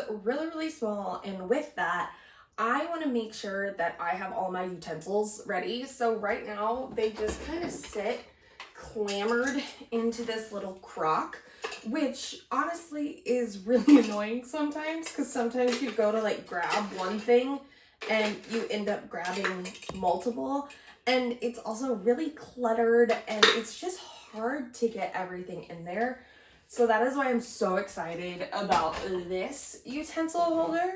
really, really small, and with that, I want to make sure that I have all my utensils ready. So right now, they just kind of sit clambered into this little crock, which honestly is really annoying sometimes, because sometimes you go to like grab one thing and you end up grabbing multiple, and it's also really cluttered and it's just hard to get everything in there. So that is why I'm so excited about this utensil holder.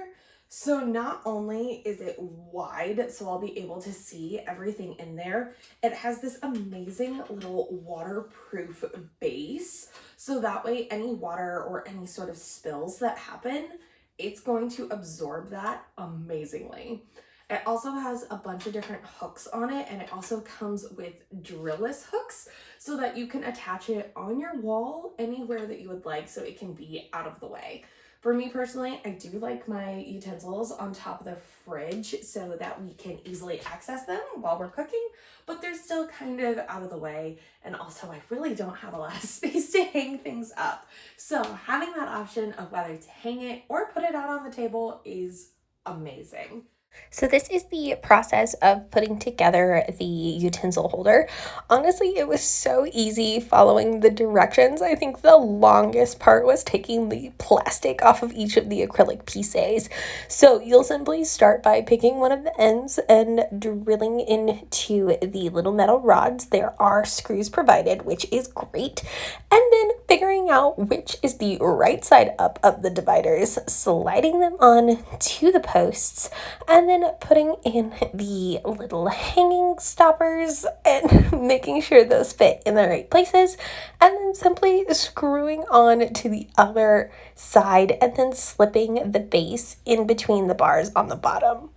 So not only is it wide, so I'll be able to see everything in there, it has this amazing little waterproof base. So that way any water or any sort of spills that happen, it's going to absorb that amazingly. It also has a bunch of different hooks on it, and it also comes with drillless hooks so that you can attach it on your wall anywhere that you would like, so it can be out of the way. For me personally, I do like my utensils on top of the fridge so that we can easily access them while we're cooking, but they're still kind of out of the way. And also I really don't have a lot of space to hang things up. So having that option of whether to hang it or put it out on the table is amazing. So this is the process of putting together the utensil holder. Honestly, it was so easy following the directions. I think the longest part was taking the plastic off of each of the acrylic pieces. So you'll simply start by picking one of the ends and drilling into the little metal rods. There are screws provided, which is great. And then figuring out which is the right side up of the dividers, sliding them on to the posts, and then putting in the little hanging stoppers and making sure those fit in the right places, and then simply screwing on to the other side and then slipping the base in between the bars on the bottom.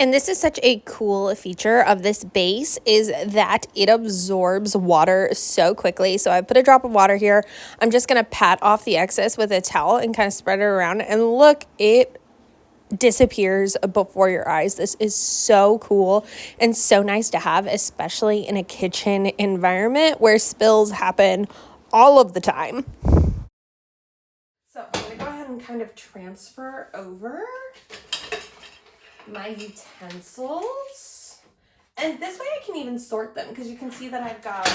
And this is such a cool feature of this base, is that it absorbs water so quickly. So I put a drop of water here. I'm just going to pat off the excess with a towel and kind of spread it around, and look, it disappears before your eyes. This is so cool and so nice to have, especially in a kitchen environment where spills happen all of the time. So I'm gonna go ahead and kind of transfer over my utensils. And this way I can even sort them, because you can see that I've got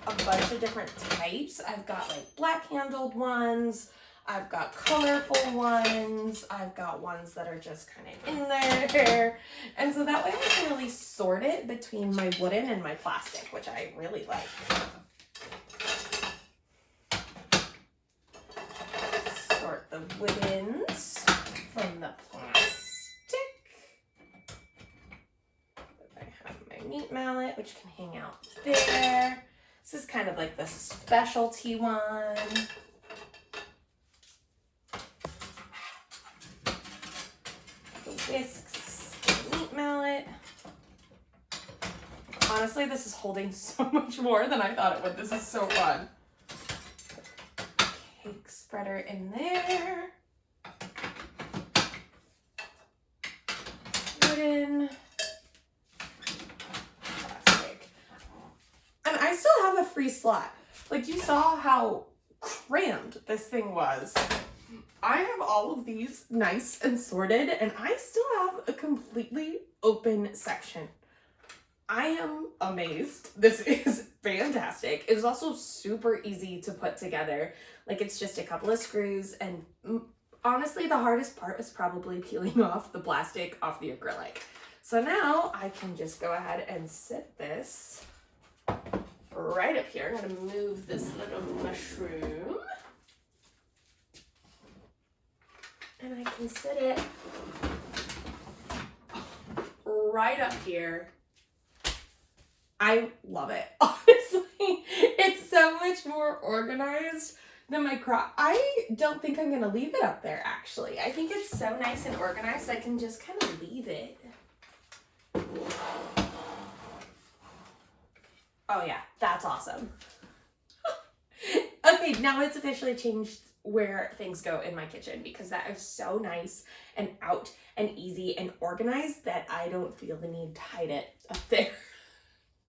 a bunch of different types. I've got like black handled ones, I've got colorful ones, I've got ones that are just kind of in there. And so that way I can really sort it between my wooden and my plastic, which I really like. Sort the woodens from the plastic. I have my meat mallet, which can hang out there. This is kind of like the specialty one. Whisks, meat mallet. Honestly, this is holding so much more than I thought it would. This is so fun. Cake spreader in there. Wooden. Plastic. And I still have a free slot. Like, you saw how crammed this thing was. I have all of these nice and sorted, and I still have a completely open section. I am amazed. This is fantastic. It's also super easy to put together. Like, it's just a couple of screws, and honestly, the hardest part is probably peeling off the plastic off the acrylic. So now I can just go ahead and sit this right up here. I'm gonna move this little mushroom. And I can sit it right up here. I love it. Honestly, it's so much more organized than my crock. I don't think I'm gonna leave it up there, actually. I think it's so nice and organized, I can just kind of leave it. Oh yeah, that's awesome. Okay, now it's officially changed where things go in my kitchen, because that is so nice and out and easy and organized that I don't feel the need to hide it up there.